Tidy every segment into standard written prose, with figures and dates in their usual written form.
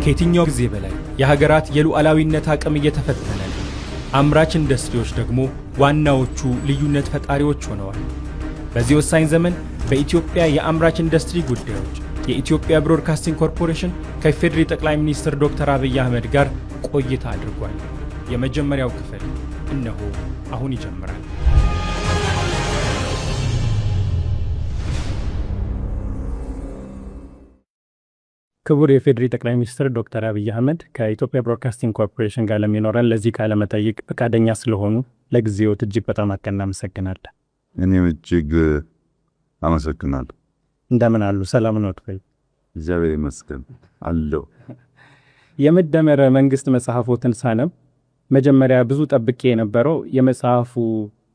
ከየትኛው ጊዜ በላይ የሀገራት የሉዓላዊነት አቅም እየተፈተነ ነው። አምራች ኢንዱስትሪዎች ደግሞ ዋናዎቹ ልዩነት ፈጣሪዎች ሆነዋል። በዚህ ወሳኝ ዘመን በኢትዮጵያ የአምራች ኢንዱስትሪ ጉዳዮች የኢትዮጵያ ብሮድካስቲንግ ኮርፖሬሽን ከኢፌዴሪ ጠቅላይ ሚኒስትር ዶክተር አብይ አህመድ ጋር ቆይታ አድርጓል። የመጀመሪያው ክፍል እነሆ አሁን ይጀምራል። ክቡር የኢፌዴሪ ጠቅላይ ሚኒስትር ዶክተር አብይ አህመድ ከኢትዮጵያ ብሮድካስቲንግ ኮርፖሬሽን ጋር ለሚኖረን ለዚህ ቃለ መጠይቅ ፈቃደኛ ስለሆኑ ለጊዜዎት እጅግ በጣም እናመሰግናለን። እኔም እጅግ አመሰግናለሁ። እንደምን አሉ? ሰላም ነው? እግዚአብሔር ይመስገን አለው። የመደመር መንግስት መጽሐፎትን ሳነብ መጀመሪያ ብዙ ጠብቄ የነበረው የመጽሐፉ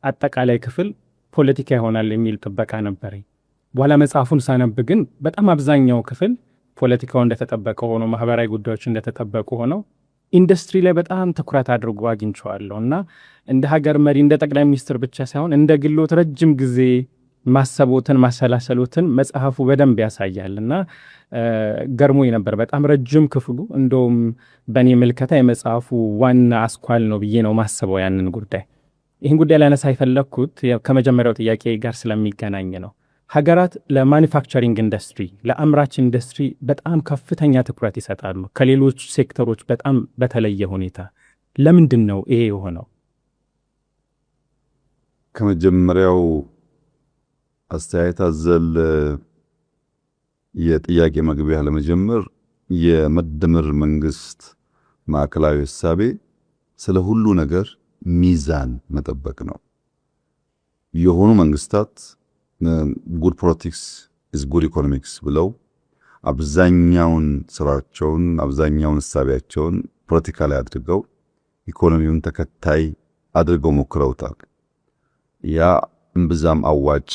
አጠቃላይ ክፍል ፖለቲካ ይሆናል የሚል ጥበቃ ነበረኝ። በኋላ መጽሐፉን ሳነብ ግን በጣም አብዛኛው ክፍል ፖለቲካው እንደተጠበቀ ሆኖ ማህበራዊ ጉዳዮች እንደተጠበቁ ሆነው ኢንዱስትሪ ላይ በጣም ትኩረት አድርጎ አግኝቼዋለሁ እና እንደ ሀገር መሪ እንደ ጠቅላይ ሚኒስትር ብቻ ሳይሆን እንደ ግሎት ረጅም ጊዜ ማሰቦትን ማሰላሰሎትን መጽሐፉ በደንብ ያሳያል እና ገርሞኝ ነበር በጣም ረጅም ክፍሉ። እንደውም በእኔ ምልከታ የመጽሐፉ ዋና አስኳል ነው ብዬ ነው ማስበው ያንን ጉዳይ። ይህን ጉዳይ ላነሳ የፈለግኩት ከመጀመሪያው ጥያቄ ጋር ስለሚገናኝ ነው። ሀገራት ለማኒፋክቸሪንግ ኢንዱስትሪ ለአምራች ኢንዱስትሪ በጣም ከፍተኛ ትኩረት ይሰጣሉ ከሌሎች ሴክተሮች በጣም በተለየ ሁኔታ። ለምንድን ነው ይሄ የሆነው? ከመጀመሪያው አስተያየት አዘል የጥያቄ መግቢያ ለመጀመር የመደመር መንግስት ማዕከላዊ ሐሳቤ ስለ ሁሉ ነገር ሚዛን መጠበቅ ነው። የሆኑ መንግስታት ጉድ ፖለቲክስ ኢዝ ጉድ ኢኮኖሚክስ ብለው አብዛኛውን ስራቸውን አብዛኛውን ሐሳቢያቸውን ፖለቲካ ላይ አድርገው ኢኮኖሚውን ተከታይ አድርገው ሞክረውታል። ያ እምብዛም አዋጭ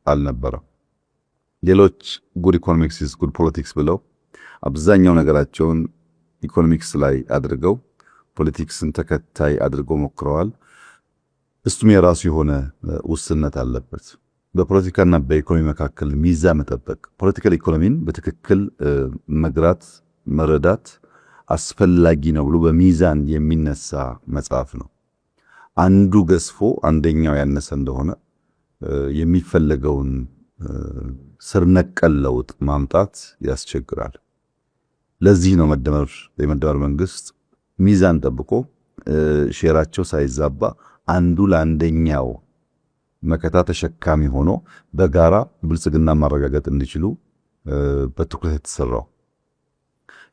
አልነበረም። ሌሎች ጉድ ኢኮኖሚክስ ኢዝ ጉድ ፖለቲክስ ብለው አብዛኛው ነገራቸውን ኢኮኖሚክስ ላይ አድርገው ፖለቲክስን ተከታይ አድርገው ሞክረዋል። እሱም የራሱ የሆነ ውስንነት አለበት። በፖለቲካና በኢኮኖሚ መካከል ሚዛን መጠበቅ፣ ፖለቲካል ኢኮኖሚን በትክክል መግራት መረዳት አስፈላጊ ነው ብሎ በሚዛን የሚነሳ መጽሐፍ ነው። አንዱ ገዝፎ አንደኛው ያነሰ እንደሆነ የሚፈለገውን ስር ነቀል ለውጥ ማምጣት ያስቸግራል። ለዚህ ነው የመደመር መንግስት ሚዛን ጠብቆ ሼራቸው ሳይዛባ አንዱ ለአንደኛው መከታ ተሸካሚ ሆኖ በጋራ ብልጽግና ማረጋገጥ እንዲችሉ በትኩረት የተሰራው።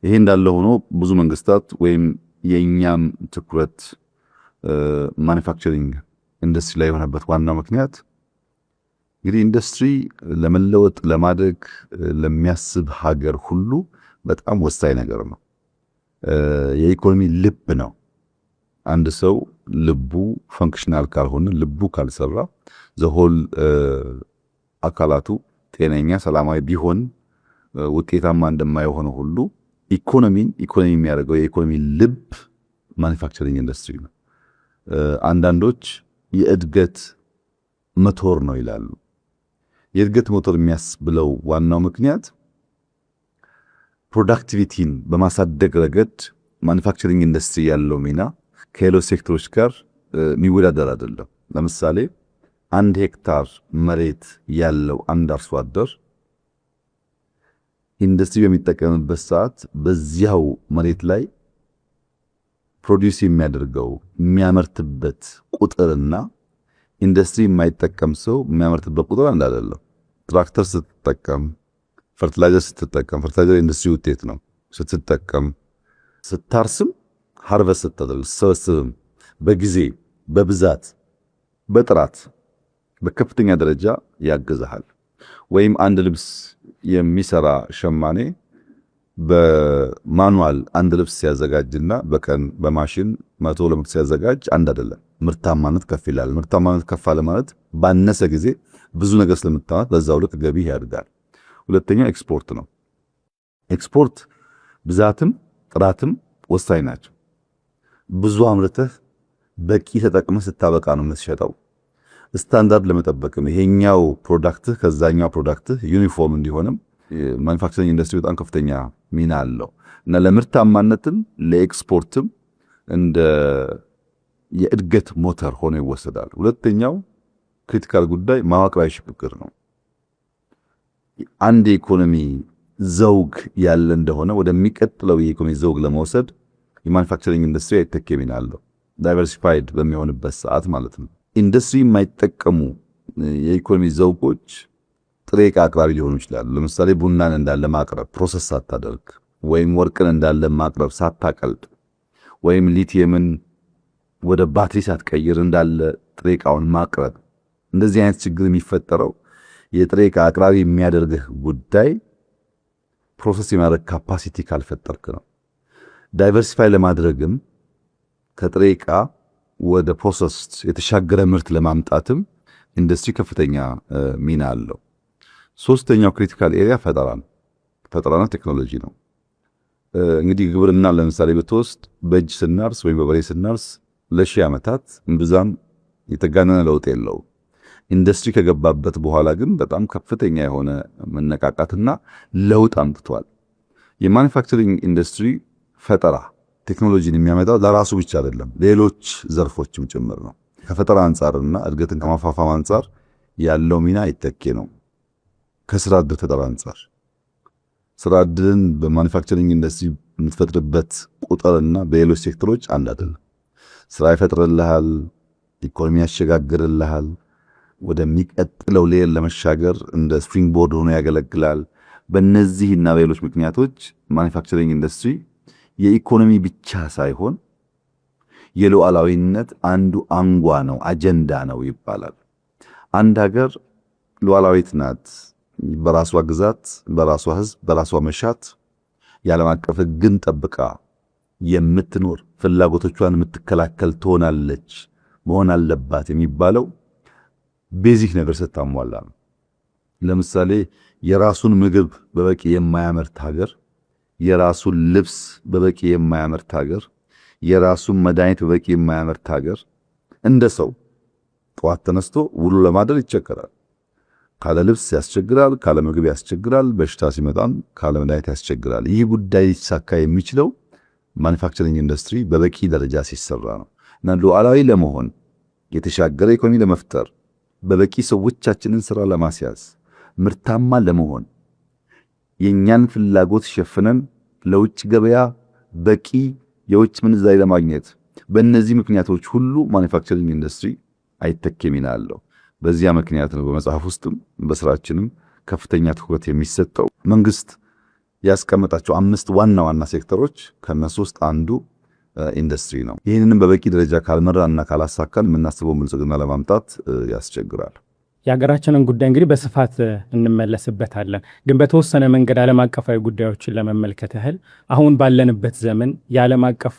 ይሄ እንዳለ ሆኖ ብዙ መንግስታት ወይም የኛም ትኩረት ማኒፋክቸሪንግ ኢንዱስትሪ ላይ የሆነበት ዋናው ምክንያት እንግዲህ ኢንዱስትሪ ለመለወጥ ለማደግ ለሚያስብ ሀገር ሁሉ በጣም ወሳኝ ነገር ነው። የኢኮኖሚ ልብ ነው። አንድ ሰው ልቡ ፈንክሽናል ካልሆነ ልቡ ካልሰራ ዘሆል አካላቱ ጤነኛ ሰላማዊ ቢሆን ውጤታማ እንደማይሆን ሁሉ ኢኮኖሚ የሚያደርገው የኢኮኖሚ ልብ ማኒፋክቸሪንግ ኢንዱስትሪ ነው። አንዳንዶች የእድገት ሞተር ነው ይላሉ። የእድገት ሞተር የሚያስብለው ዋናው ምክንያት ፕሮዳክቲቪቲን በማሳደግ ረገድ ማኒፋክቸሪንግ ኢንዱስትሪ ያለው ሚና ከሌሎች ሴክተሮች ጋር የሚወዳደር አይደለም። ለምሳሌ 1 ሄክታር መሬት ያለው አንድ አርሶ አደር ኢንዱስትሪ በሚጠቀምበት ሰዓት በዚያው መሬት ላይ ፕሮዲዩስ የሚያደርገው የሚያመርትበት ቁጥርና ኢንዱስትሪ የማይጠቀም ሰው የሚያመርትበት ቁጥር አንድ አይደለም። ትራክተር ስትጠቀም፣ ፈርቲላይዘር ስትጠቀም፣ ፈርቲላይዘር ኢንዱስትሪ ውጤት ነው። ስትጠቀም፣ ስታርስም፣ ሃርቨስት ስታደርግ፣ ስትሰበስብም በጊዜ በብዛት በጥራት በከፍተኛ ደረጃ ያገዛሃል። ወይም አንድ ልብስ የሚሰራ ሸማኔ በማኑዋል አንድ ልብስ ሲያዘጋጅና በቀን በማሽን 100 ለምት ሲያዘጋጅ አንድ አይደለም። ምርታማነት ከፍ ይላል። ምርታማነት ከፍ አለ ማለት ባነሰ ጊዜ ብዙ ነገር ስለምታመርት በዛው ልክ ገቢ ያድጋል። ሁለተኛው ኤክስፖርት ነው። ኤክስፖርት ብዛትም ጥራትም ወሳኝ ናቸው። ብዙ አምርተህ በቂ ተጠቅመህ ስታበቃ ነው የምትሸጠው። ስታንዳርድ ለመጠበቅም ይሄኛው ፕሮዳክትህ ከዛኛው ፕሮዳክትህ ዩኒፎርም እንዲሆንም ማኒፋክቸሪንግ ኢንዱስትሪ በጣም ከፍተኛ ሚና አለው እና ለምርታማነትም ለኤክስፖርትም እንደ የእድገት ሞተር ሆኖ ይወሰዳል። ሁለተኛው ክሪቲካል ጉዳይ መዋቅራዊ ሽግግር ነው። አንድ የኢኮኖሚ ዘውግ ያለ እንደሆነ ወደሚቀጥለው የኢኮኖሚ ዘውግ ለመውሰድ የማኒፋክቸሪንግ ኢንዱስትሪ አይተኬ ሚና አለው። ዳይቨርሲፋይድ በሚሆንበት ሰዓት ማለት ነው። ኢንዱስትሪ የማይጠቀሙ የኢኮኖሚ ዘውጎች ጥሬ ዕቃ አቅራቢ ሊሆኑ ይችላሉ። ለምሳሌ ቡናን እንዳለ ማቅረብ ፕሮሰስ ሳታደርግ፣ ወይም ወርቅን እንዳለ ማቅረብ ሳታቀልጥ፣ ወይም ሊቲየምን ወደ ባትሪ ሳትቀይር እንዳለ ጥሬ ዕቃውን ማቅረብ። እንደዚህ አይነት ችግር የሚፈጠረው የጥሬ ዕቃ አቅራቢ የሚያደርግህ ጉዳይ ፕሮሰስ የማድረግ ካፓሲቲ ካልፈጠርክ ነው። ዳይቨርሲፋይ ለማድረግም ከጥሬ ዕቃ ወደ ፕሮሰስ የተሻገረ ምርት ለማምጣትም ኢንዱስትሪ ከፍተኛ ሚና አለው። ሶስተኛው ክሪቲካል ኤሪያ ፈጠራና ቴክኖሎጂ ነው። እንግዲህ ግብርና ለምሳሌ ብትወስድ በእጅ ስናርስ ወይም በበሬ ስናርስ ለሺህ ዓመታት እምብዛም የተጋነነ ለውጥ የለውም። ኢንዱስትሪ ከገባበት በኋላ ግን በጣም ከፍተኛ የሆነ መነቃቃትና ለውጥ አምጥቷል። የማኒፋክቸሪንግ ኢንዱስትሪ ፈጠራ ቴክኖሎጂን የሚያመጣው ለራሱ ብቻ አይደለም፣ ሌሎች ዘርፎችም ጭምር ነው። ከፈጠራ አንጻርና እድገትን ከማፋፋም አንጻር ያለው ሚና አይተኬ ነው። ከስራ ዕድል ፈጠራ አንጻር ስራ ዕድልን በማኒፋክቸሪንግ ኢንዱስትሪ የምትፈጥርበት ቁጥርና በሌሎች ሴክተሮች አንድ አይደለም። ስራ ይፈጥርልሃል፣ ኢኮኖሚ ያሸጋግርልሃል፣ ወደሚቀጥለው ሌየር ለመሻገር እንደ ስፕሪንግ ቦርድ ሆኖ ያገለግላል። በእነዚህና በሌሎች ምክንያቶች ማኒፋክቸሪንግ ኢንዱስትሪ የኢኮኖሚ ብቻ ሳይሆን የሉዓላዊነት አንዱ አንጓ ነው፣ አጀንዳ ነው ይባላል። አንድ ሀገር ሉዓላዊት ናት፣ በራሷ ግዛት፣ በራሷ ሕዝብ፣ በራሷ መሻት የዓለም አቀፍ ሕግን ጠብቃ የምትኖር ፍላጎቶቿን የምትከላከል ትሆናለች፣ መሆን አለባት የሚባለው ቤዚክ ነገር ስታሟላ ነው። ለምሳሌ የራሱን ምግብ በበቂ የማያመርት ሀገር፣ የራሱን ልብስ በበቂ የማያመርት ሀገር፣ የራሱን መድኃኒት በበቂ የማያመርት ሀገር እንደ ሰው ጠዋት ተነስቶ ውሎ ለማደር ይቸገራል። ካለ ልብስ ያስቸግራል፣ ካለ ምግብ ያስቸግራል፣ በሽታ ሲመጣም ካለ መድኃኒት ያስቸግራል። ይህ ጉዳይ ሊሳካ የሚችለው ማኒፋክቸሪንግ ኢንዱስትሪ በበቂ ደረጃ ሲሰራ ነው እና ሉዓላዊ ለመሆን የተሻገረ ኢኮኖሚ ለመፍጠር በበቂ ሰዎቻችንን ስራ ለማስያዝ ምርታማ ለመሆን የኛን ፍላጎት ሸፍነን ለውጭ ገበያ በቂ የውጭ ምንዛሪ ለማግኘት በእነዚህ ምክንያቶች ሁሉ ማኒፋክቸሪንግ ኢንዱስትሪ አይተኬ ሚና አለው። በዚያ ምክንያት ነው በመጽሐፍ ውስጥም በስራችንም ከፍተኛ ትኩረት የሚሰጠው። መንግስት ያስቀመጣቸው 5 ዋና ዋና ሴክተሮች ከነሱ ውስጥ አንዱ ኢንዱስትሪ ነው። ይህንንም በበቂ ደረጃ ካልመራና ካላሳካን የምናስበው ብልጽግና ለማምጣት ያስቸግራል። የሀገራችንን ጉዳይ እንግዲህ በስፋት እንመለስበታለን። ግን በተወሰነ መንገድ ዓለም አቀፋዊ ጉዳዮችን ለመመልከት ያህል አሁን ባለንበት ዘመን የዓለም አቀፍ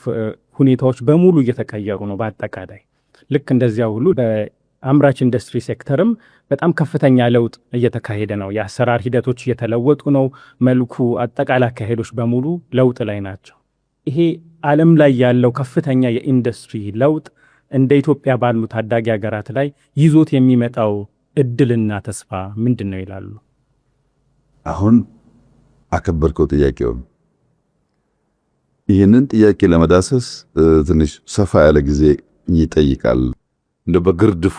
ሁኔታዎች በሙሉ እየተቀየሩ ነው። በአጠቃላይ ልክ እንደዚያ ሁሉ በአምራች ኢንዱስትሪ ሴክተርም በጣም ከፍተኛ ለውጥ እየተካሄደ ነው። የአሰራር ሂደቶች እየተለወጡ ነው። መልኩ፣ አጠቃላይ አካሄዶች በሙሉ ለውጥ ላይ ናቸው። ይሄ ዓለም ላይ ያለው ከፍተኛ የኢንዱስትሪ ለውጥ እንደ ኢትዮጵያ ባሉ ታዳጊ ሀገራት ላይ ይዞት የሚመጣው እድልና ተስፋ ምንድን ነው ይላሉ? አሁን አከበርከው ጥያቄውን። ይህንን ጥያቄ ለመዳሰስ ትንሽ ሰፋ ያለ ጊዜ ይጠይቃል። እንደ በግርድፉ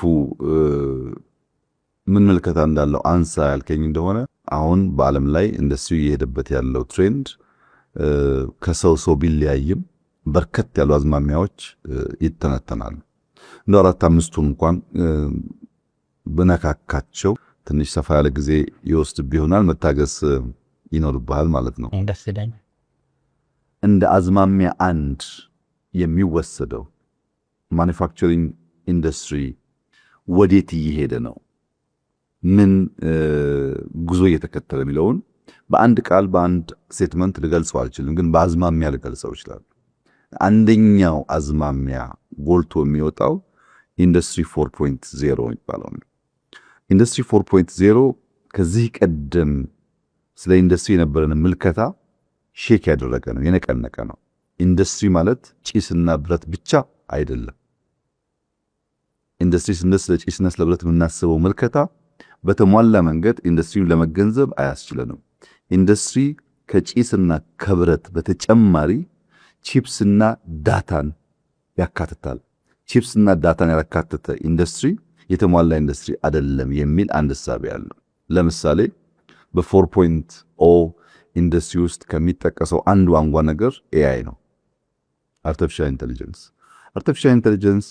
ምን ምልከታ እንዳለው አንሳ ያልከኝ እንደሆነ አሁን በዓለም ላይ ኢንዱስትሪ እየሄደበት ያለው ትሬንድ ከሰው ሰው ቢለያይም በርከት ያሉ አዝማሚያዎች ይተነተናሉ። እንደ 4-5ቱን እንኳን በነካካቸው ትንሽ ሰፋ ያለ ጊዜ ይወስድብህ ይሆናል። መታገስ ይኖርብሃል ማለት ነው። እንደ አዝማሚያ አንድ የሚወሰደው ማኒፋክቸሪንግ ኢንዱስትሪ ወዴት እየሄደ ነው፣ ምን ጉዞ እየተከተለ የሚለውን በአንድ ቃል በአንድ ስቴትመንት ልገልጸው አልችልም፣ ግን በአዝማሚያ ልገልጸው ይችላል። አንደኛው አዝማሚያ ጎልቶ የሚወጣው ኢንዱስትሪ 4.0 የሚባለው ነው። ኢንዱስትሪ 4.0 ከዚህ ቀደም ስለ ኢንዱስትሪ የነበረን ምልከታ ሼክ ያደረገ ነው፣ የነቀነቀ ነው። ኢንዱስትሪ ማለት ጭስና ብረት ብቻ አይደለም። ኢንዱስትሪ ስለ ጭስና ስለ ብረት የምናስበው ምልከታ በተሟላ መንገድ ኢንዱስትሪውን ለመገንዘብ አያስችለንም። ኢንዱስትሪ ከጭስና ከብረት በተጨማሪ ቺፕስና ዳታን ያካትታል። ቺፕስና ዳታን ያካተተ ኢንዱስትሪ የተሟላ ኢንዱስትሪ አይደለም የሚል አንድ እሳቤ አለው። ለምሳሌ በ4.0 ኢንዱስትሪ ውስጥ ከሚጠቀሰው አንዱ አንጓ ነገር ኤአይ ነው። አርቲፊሻል ኢንተለጀንስ። አርቲፊሻል ኢንተለጀንስ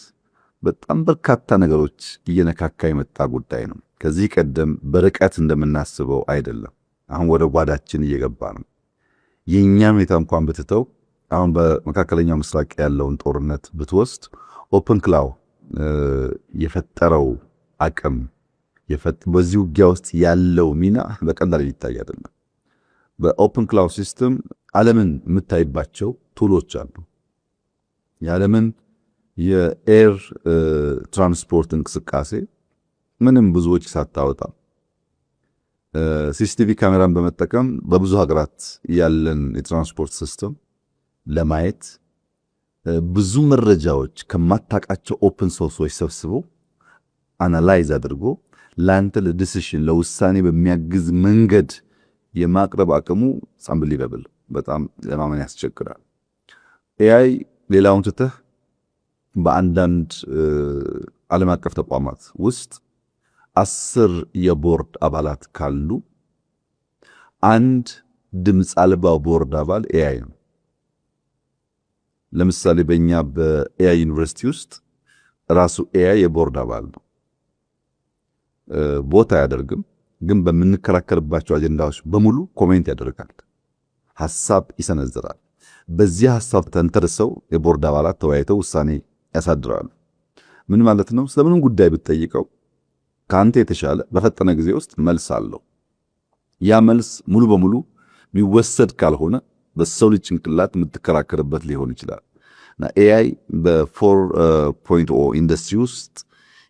በጣም በርካታ ነገሮች እየነካካ የመጣ ጉዳይ ነው። ከዚህ ቀደም በርቀት እንደምናስበው አይደለም። አሁን ወደ ጓዳችን እየገባ ነው። የእኛን ሁኔታ እንኳን ብትተው አሁን በመካከለኛው ምስራቅ ያለውን ጦርነት ብትወስድ ኦፕን ክላው የፈጠረው አቅም በዚህ ውጊያ ውስጥ ያለው ሚና በቀላል ሊታይ አይደለም። በኦፕን ክላው ሲስተም ዓለምን የምታይባቸው ቱሎች አሉ። የዓለምን የኤር ትራንስፖርት እንቅስቃሴ ምንም ብዙዎች ሳታወጣ ሲሲቲቪ ካሜራን በመጠቀም በብዙ ሀገራት ያለን የትራንስፖርት ሲስተም ለማየት ብዙ መረጃዎች ከማታቃቸው ኦፕን ሶርሶች ሰብስቦ አናላይዝ አድርጎ ላንተ ለዲሲሽን ለውሳኔ በሚያግዝ መንገድ የማቅረብ አቅሙ አንቢሊቨብል በጣም ለማመን ያስቸግራል። ኤአይ ሌላውን ትተህ በአንዳንድ ዓለም አቀፍ ተቋማት ውስጥ 10 የቦርድ አባላት ካሉ አንድ ድምፅ አልባ ቦርድ አባል ኤአይ ነው። ለምሳሌ በእኛ በኤአይ ዩኒቨርሲቲ ውስጥ ራሱ ኤአይ የቦርድ አባል ነው። ቦታ አያደርግም፣ ግን በምንከራከርባቸው አጀንዳዎች በሙሉ ኮሜንት ያደርጋል፣ ሐሳብ ይሰነዝራል። በዚህ ሐሳብ ተንተርሰው የቦርድ አባላት ተወያይተው ውሳኔ ያሳድራሉ። ምን ማለት ነው? ስለምንም ጉዳይ ብትጠይቀው ከአንተ የተሻለ በፈጠነ ጊዜ ውስጥ መልስ አለው። ያ መልስ ሙሉ በሙሉ የሚወሰድ ካልሆነ በሰው ልጅ ጭንቅላት የምትከራከርበት ሊሆን ይችላል። እና ኤአይ በ4.0 ኢንዱስትሪ ውስጥ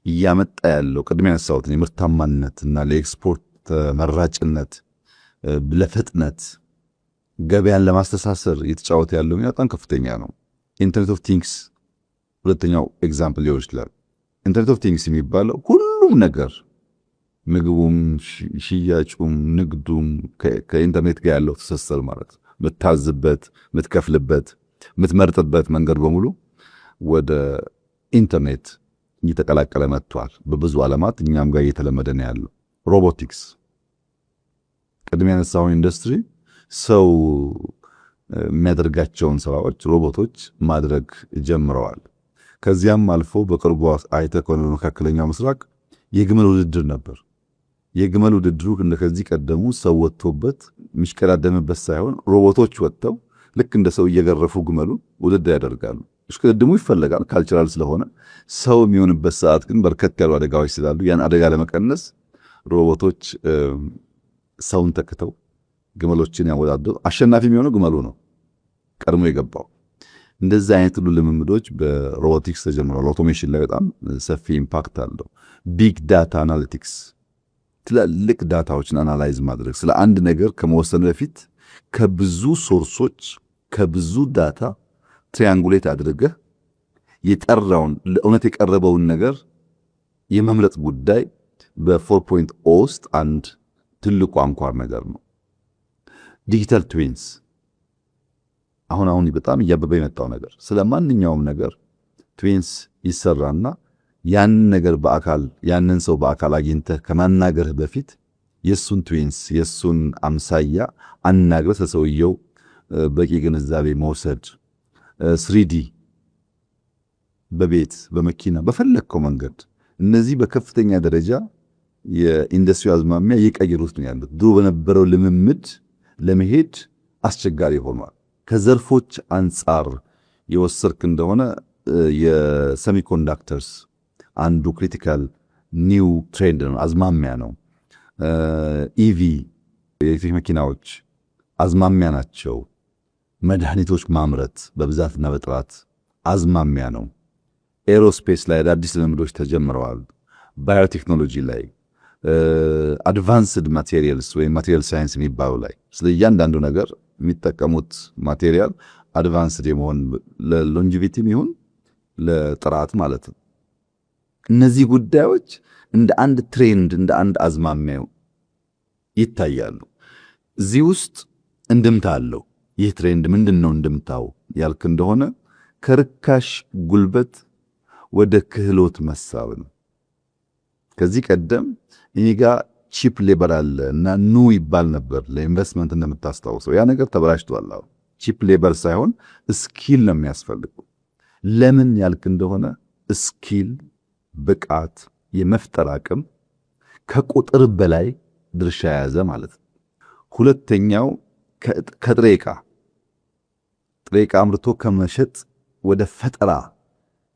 እያመጣ ያለው ቅድሚያ ያነሳሁትን የምርታማነት እና ለኤክስፖርት ተመራጭነት፣ ለፍጥነት ገበያን ለማስተሳሰር እየተጫወተ ያለው ሚና በጣም ከፍተኛ ነው። ኢንተርኔት ኦፍ ቲንግስ ሁለተኛው ኤግዛምፕል ሊሆን ይችላል። ኢንተርኔት ኦፍ ቲንግስ የሚባለው ሁሉም ነገር ምግቡም፣ ሽያጩም፣ ንግዱም ከኢንተርኔት ጋር ያለው ትስስር ማለት ነው። የምታዝበት፣ የምትከፍልበት፣ የምትመርጥበት መንገድ በሙሉ ወደ ኢንተርኔት እየተቀላቀለ መጥቷል። በብዙ ዓለማት እኛም ጋር እየተለመደ ነው ያለው። ሮቦቲክስ ቅድሚያ ያነሳው ኢንዱስትሪ ሰው የሚያደርጋቸውን ስራዎች ሮቦቶች ማድረግ ጀምረዋል። ከዚያም አልፎ በቅርቡ አይተህ ከሆነ በመካከለኛው ምስራቅ የግመል ውድድር ነበር። የግመል ውድድሩ እንደከዚህ ቀደሙ ሰው ወጥቶበት የሚሽቀዳደምበት ሳይሆን ሮቦቶች ወጥተው ልክ እንደ ሰው እየገረፉ ግመሉን ውድድር ያደርጋሉ። እሽቅድድሙ ይፈለጋል ካልቸራል ስለሆነ። ሰው የሚሆንበት ሰዓት ግን በርከት ያሉ አደጋዎች ስላሉ ያን አደጋ ለመቀነስ ሮቦቶች ሰውን ተክተው ግመሎችን ያወዳደሩ። አሸናፊ የሚሆነው ግመሉ ነው ቀድሞ የገባው። እንደዚህ አይነት ሁሉ ልምምዶች በሮቦቲክስ ተጀምረዋል። አውቶሜሽን ላይ በጣም ሰፊ ኢምፓክት አለው። ቢግ ዳታ አናሊቲክስ ትላልቅ ዳታዎችን አናላይዝ ማድረግ፣ ስለ አንድ ነገር ከመወሰን በፊት ከብዙ ሶርሶች ከብዙ ዳታ ትሪያንጉሌት አድርገህ የጠራውን ለእውነት የቀረበውን ነገር የመምረጥ ጉዳይ በ4.0 ውስጥ አንድ ትልቁ አንኳር ነገር ነው። ዲጂታል ትዊንስ አሁን በጣም እያበበ የመጣው ነገር፣ ስለ ማንኛውም ነገር ትዊንስ ይሰራና ያንን ነገር በአካል ያንን ሰው በአካል አግኝተህ ከማናገርህ በፊት የሱን ትዊንስ የሱን አምሳያ አናግረህ ስለሰውየው በቂ ግንዛቤ መውሰድ። 3D በቤት በመኪና በፈለግከው መንገድ እነዚህ በከፍተኛ ደረጃ የኢንዱስትሪ አዝማሚያ እየቀየሩት ነው ያሉት። ድሮ በነበረው ልምምድ ለመሄድ አስቸጋሪ ሆኗል። ከዘርፎች አንጻር የወሰድክ እንደሆነ የሴሚኮንዳክተርስ አንዱ ክሪቲካል ኒው ትሬንድ ነው፣ አዝማሚያ ነው። ኢቪ የኤሌክትሪክ መኪናዎች አዝማሚያ ናቸው። መድኃኒቶች ማምረት በብዛትና በጥራት አዝማሚያ ነው። ኤሮስፔስ ላይ አዳዲስ ልምምዶች ተጀምረዋል። ባዮቴክኖሎጂ ላይ አድቫንስድ ማቴሪያልስ ወይም ማቴሪያል ሳይንስ የሚባሉ ላይ ስለ እያንዳንዱ ነገር የሚጠቀሙት ማቴሪያል አድቫንስድ የመሆን ለሎንጂቪቲም ይሁን ለጥራት ማለት ነው። እነዚህ ጉዳዮች እንደ አንድ ትሬንድ እንደ አንድ አዝማሚያ ይታያሉ። እዚህ ውስጥ እንድምታ አለው። ይህ ትሬንድ ምንድነው እንድምታው ያልክ እንደሆነ ከርካሽ ጉልበት ወደ ክህሎት መሳብ ነው። ከዚህ ቀደም እኔ ጋር ቺፕ ሌበር አለ እና ኑ ይባል ነበር ለኢንቨስትመንት እንደምታስታውሰው። ያ ነገር ተበላሽቷል። አሁን ቺፕ ሌበር ሳይሆን ስኪል ነው የሚያስፈልገው። ለምን ያልክ እንደሆነ ስኪል ብቃት የመፍጠር አቅም ከቁጥር በላይ ድርሻ የያዘ ማለት ነው። ሁለተኛው ከጥሬ ዕቃ አምርቶ ከመሸጥ ወደ ፈጠራ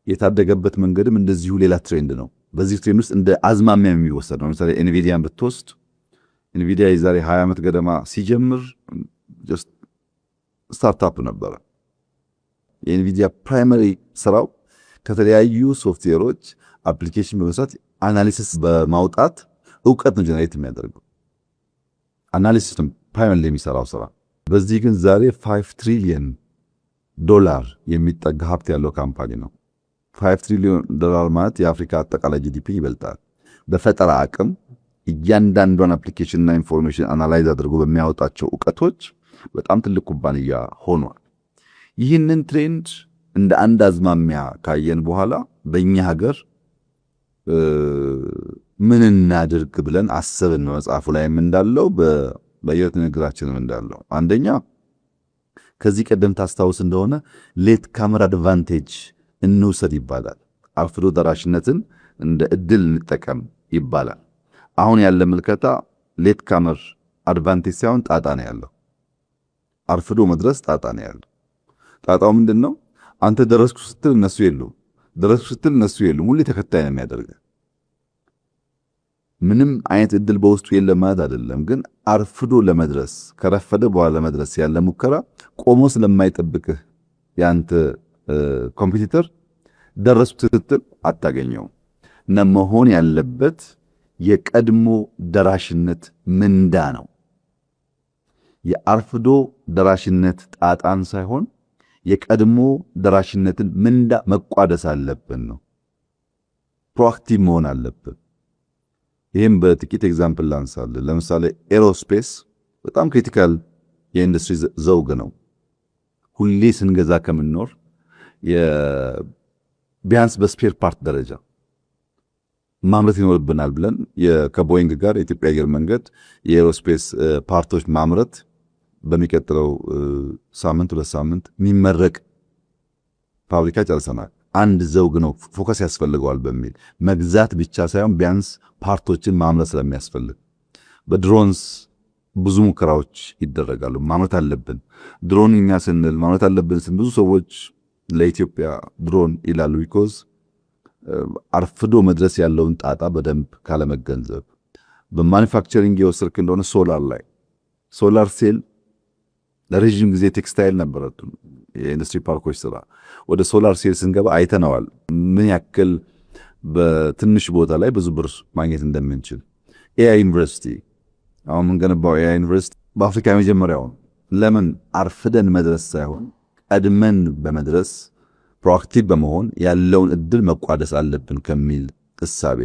የታደገበት መንገድም እንደዚሁ ሌላ ትሬንድ ነው። በዚህ ትሬንድ ውስጥ እንደ አዝማሚያ የሚወሰድ ነው። ለምሳሌ ኤንቪዲያን ብትወስድ ኤንቪዲያ የዛሬ 20 ዓመት ገደማ ሲጀምር ጀስት ስታርታፕ ነበረ። የኤንቪዲያ ፕራይመሪ ስራው ከተለያዩ ሶፍትዌሮች አፕሊኬሽን በመስራት አናሊሲስ በማውጣት እውቀት ነው ጀነሬት የሚያደርገው። አናሊሲስ ነው ፕራይመሪ የሚሰራው ስራ። በዚህ ግን ዛሬ $5 ትሪሊየን የሚጠጋ ሀብት ያለው ካምፓኒ ነው። $5 ትሪሊየን ማለት የአፍሪካ አጠቃላይ ጂዲፒ ይበልጣል። በፈጠራ አቅም እያንዳንዷን አፕሊኬሽንና ኢንፎርሜሽን አናላይዝ አድርጎ በሚያወጣቸው እውቀቶች በጣም ትልቅ ኩባንያ ሆኗል። ይህንን ትሬንድ እንደ አንድ አዝማሚያ ካየን በኋላ በእኛ ሀገር ምን እናድርግ ብለን አሰብን። መጽሐፉ ላይም እንዳለው በየት ንግግራችንም እንዳለው አንደኛ ከዚህ ቀደም ታስታውስ እንደሆነ ሌት ካመር አድቫንቴጅ እንውሰድ ይባላል። አርፍዶ ደራሽነትን እንደ እድል እንጠቀም ይባላል። አሁን ያለ ምልከታ ሌት ካመር አድቫንቴጅ ሳይሆን ጣጣ ነው ያለው። አርፍዶ መድረስ ጣጣ ነው ያለው። ጣጣው ምንድነው? አንተ ደረስኩ ስትል እነሱ የሉም፣ ደረስኩ ስትል እነሱ የሉም። ሁሌ ተከታይ ነው የሚያደርገው። ምንም አይነት እድል በውስጡ የለም ማለት አይደለም፣ ግን አርፍዶ ለመድረስ ከረፈደ በኋላ ለመድረስ ያለ ሙከራ ቆሞ ስለማይጠብቅህ ያንተ ኮምፒቲተር ደረስኩ ስትል አታገኘውም። እና መሆን ያለበት የቀድሞ ደራሽነት ምንዳ ነው። የአርፍዶ ደራሽነት ጣጣን ሳይሆን የቀድሞ ደራሽነትን ምንዳ መቋደስ አለብን ነው። ፕሮአክቲቭ መሆን አለብን። ይህም በጥቂት ኤግዛምፕል ላንሳለን። ለምሳሌ ኤሮስፔስ በጣም ክሪቲካል የኢንዱስትሪ ዘውግ ነው። ሁሌ ስንገዛ ከምንኖር ቢያንስ በስፔር ፓርት ደረጃ ማምረት ይኖርብናል ብለን ከቦይንግ ጋር የኢትዮጵያ አየር መንገድ የኤሮስፔስ ፓርቶች ማምረት በሚቀጥለው ሳምንት 2 ሳምንት የሚመረቅ ፋብሪካ ጨርሰናል። አንድ ዘውግ ነው ፎከስ ያስፈልገዋል በሚል መግዛት ብቻ ሳይሆን ቢያንስ ፓርቶችን ማምረት ስለሚያስፈልግ በድሮንስ ብዙ ሙከራዎች ይደረጋሉ። ማምረት አለብን። ድሮን እኛ ስንል ማምረት አለብን ስንል ብዙ ሰዎች ለኢትዮጵያ ድሮን ይላሉ። ቢኮዝ አርፍዶ መድረስ ያለውን ጣጣ በደንብ ካለመገንዘብ። በማኒፋክቸሪንግ የወሰድክ እንደሆነ ሶላር ሴል ለረጅም ጊዜ ቴክስታይል ነበረቱ የኢንዱስትሪ ፓርኮች ስራ። ወደ ሶላር ሴል ስንገባ አይተነዋል ምን ያክል በትንሽ ቦታ ላይ ብዙ ብር ማግኘት እንደምንችል። ኤአይ ዩኒቨርሲቲ አሁን የምንገነባው ኤአይ ዩኒቨርሲቲ በአፍሪካ የመጀመሪያው ነው። ለምን? አርፍደን መድረስ ሳይሆን ቀድመን በመድረስ ፕሮአክቲቭ በመሆን ያለውን እድል መቋደስ አለብን ከሚል እሳቤ።